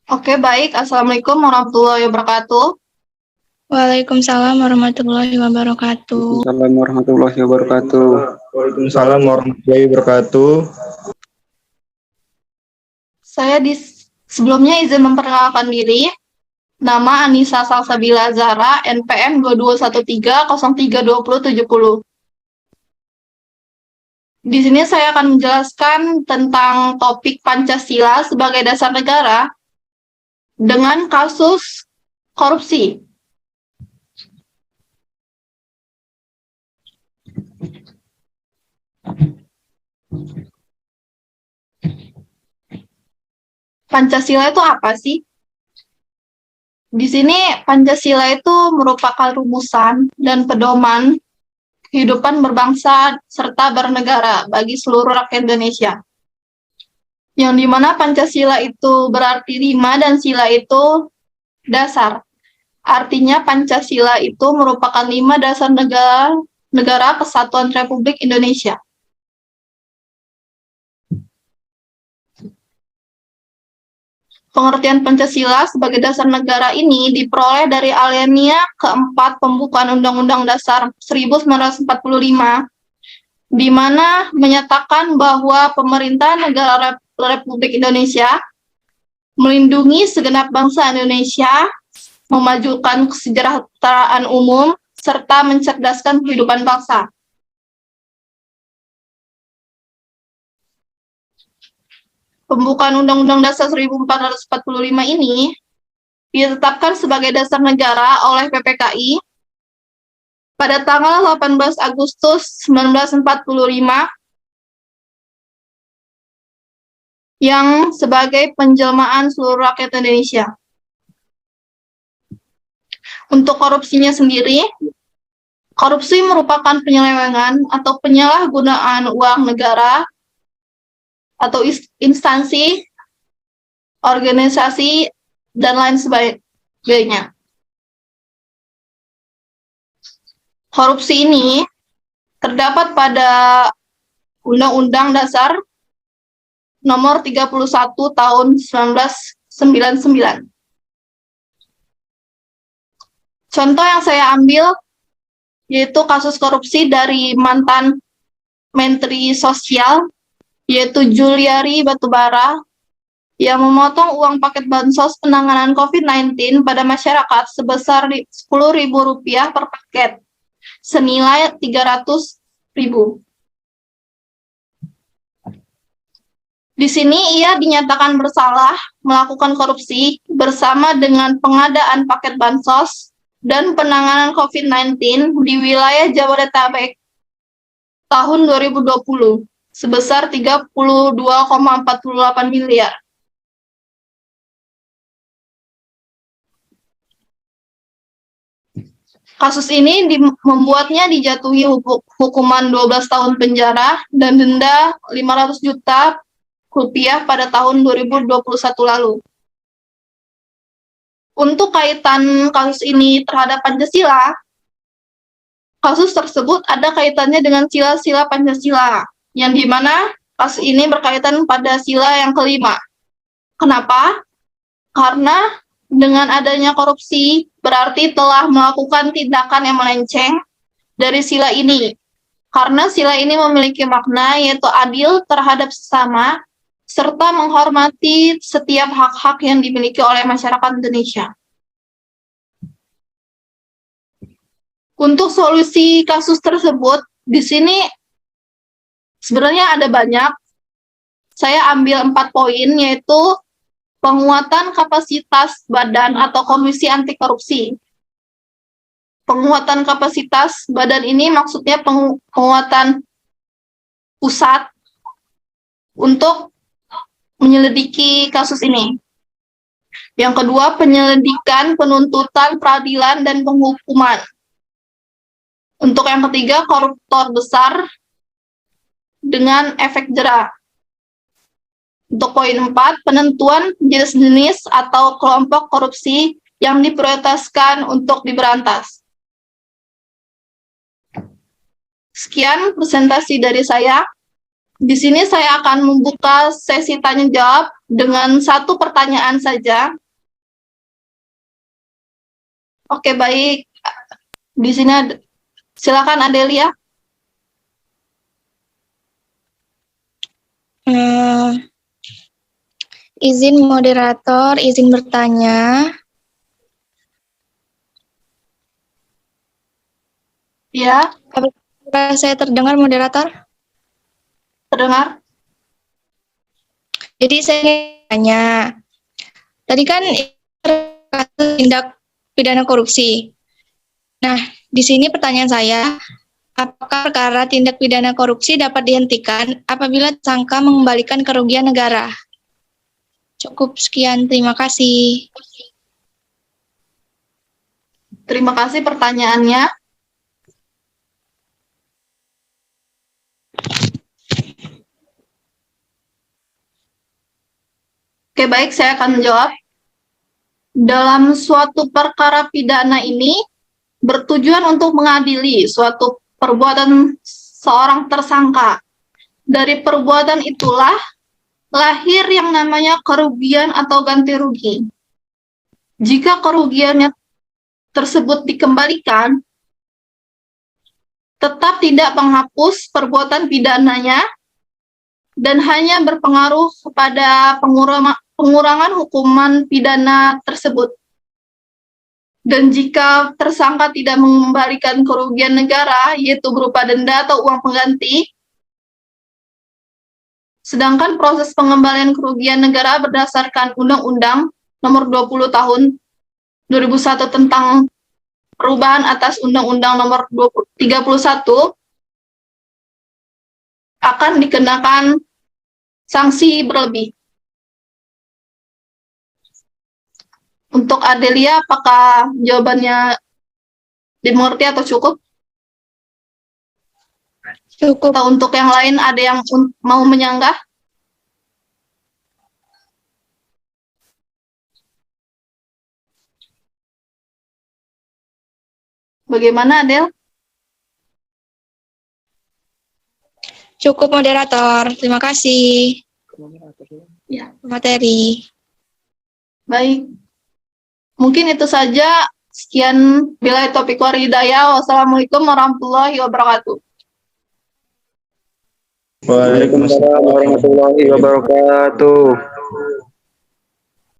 Oke, baik. Assalamualaikum warahmatullahi wabarakatuh. Waalaikumsalam warahmatullahi wabarakatuh. Waalaikumsalam warahmatullahi wabarakatuh. Waalaikumsalam warahmatullahi wabarakatuh. Saya sebelumnya izin memperkenalkan diri. Nama Anissa Salsabila Zahra, NPM 2213032070. Di sini saya akan menjelaskan tentang topik Pancasila sebagai dasar negara dengan kasus korupsi. Pancasila itu apa sih? Di sini Pancasila itu merupakan rumusan dan pedoman kehidupan berbangsa serta bernegara bagi seluruh rakyat Indonesia. Yang dimana Pancasila itu berarti 5 dan sila itu dasar. Artinya Pancasila itu merupakan 5 dasar negara Kesatuan Republik Indonesia. Pengertian Pancasila sebagai dasar negara ini diperoleh dari alinea keempat pembukaan Undang-Undang Dasar 1945, di mana menyatakan bahwa pemerintah negara Republik Indonesia melindungi segenap bangsa Indonesia, memajukan kesejahteraan umum, serta mencerdaskan kehidupan bangsa. Pembukaan Undang-Undang Dasar 1445 ini ditetapkan sebagai dasar negara oleh PPKI pada tanggal 18 Agustus 1945 yang sebagai penjelmaan seluruh rakyat Indonesia. Untuk korupsinya sendiri, korupsi merupakan penyelewengan atau penyalahgunaan uang negara atau instansi, organisasi, dan lain sebagainya. Korupsi ini terdapat pada Undang-Undang Dasar Nomor 31 Tahun 1999. Contoh yang saya ambil yaitu kasus korupsi dari mantan Menteri Sosial, yaitu Juliari Batubara, yang memotong uang paket bansos penanganan COVID-19 pada masyarakat sebesar Rp10.000 per paket, senilai Rp300.000. Di sini ia dinyatakan bersalah melakukan korupsi bersama dengan pengadaan paket bansos dan penanganan COVID-19 di wilayah Jabodetabek tahun 2020 sebesar 32,48 miliar. Kasus ini membuatnya dijatuhi hukuman 12 tahun penjara dan denda Rp500 juta pada tahun 2021 lalu. Untuk kaitan kasus ini terhadap Pancasila, kasus tersebut ada kaitannya dengan sila-sila Pancasila, yang dimana kasus ini berkaitan pada sila yang kelima. Kenapa? Karena dengan adanya korupsi berarti telah melakukan tindakan yang melenceng dari sila ini. Karena sila ini memiliki makna yaitu adil terhadap sesama, serta menghormati setiap hak-hak yang dimiliki oleh masyarakat Indonesia. Untuk solusi kasus tersebut, di sini sebenarnya ada banyak. Saya ambil 4 poin, yaitu penguatan kapasitas badan atau komisi anti korupsi. Penguatan kapasitas badan ini maksudnya penguatan pusat untuk menyelidiki kasus ini. Yang kedua, penyelidikan, penuntutan, peradilan, dan penghukuman. Untuk yang ketiga, koruptor besar dengan efek jera. Untuk poin 4, penentuan jenis-jenis atau kelompok korupsi yang diprioritaskan untuk diberantas. Sekian presentasi dari saya. Di sini saya akan membuka sesi tanya jawab dengan satu pertanyaan saja. Oke, baik. Di sini silakan Adelia. Izin moderator, izin bertanya. Ya, Apakah saya terdengar moderator? terdengar? Jadi saya ingin tanya, tadi kan kasus tindak pidana korupsi. Nah, di sini pertanyaan saya, apakah perkara tindak pidana korupsi dapat dihentikan apabila tersangka mengembalikan kerugian negara? Cukup sekian, terima kasih. Terima kasih pertanyaannya. Oke, baik, saya akan menjawab. Dalam suatu perkara pidana ini bertujuan untuk mengadili suatu perbuatan seorang tersangka. Dari perbuatan itulah lahir yang namanya kerugian atau ganti rugi. Jika kerugiannya tersebut dikembalikan, tetap tidak menghapus perbuatan pidananya dan hanya berpengaruh kepada pengurangan hukuman pidana tersebut. Dan jika tersangka tidak mengembalikan kerugian negara, yaitu berupa denda atau uang pengganti, sedangkan proses pengembalian kerugian negara berdasarkan Undang-Undang Nomor 20 Tahun 2001 tentang perubahan atas Undang-Undang Nomor 31 akan dikenakan sanksi berlebih. Untuk Adelia, apakah jawabannya dimengerti atau cukup? Cukup. Atau untuk yang lain ada yang mau menyanggah? Bagaimana, Adel? Cukup moderator, terima kasih. Ya. Materi. Baik. Mungkin itu saja. Sekian bila topik waridaya. Wassalamualaikum warahmatullahi wabarakatuh. Waalaikumsalam warahmatullahi wabarakatuh.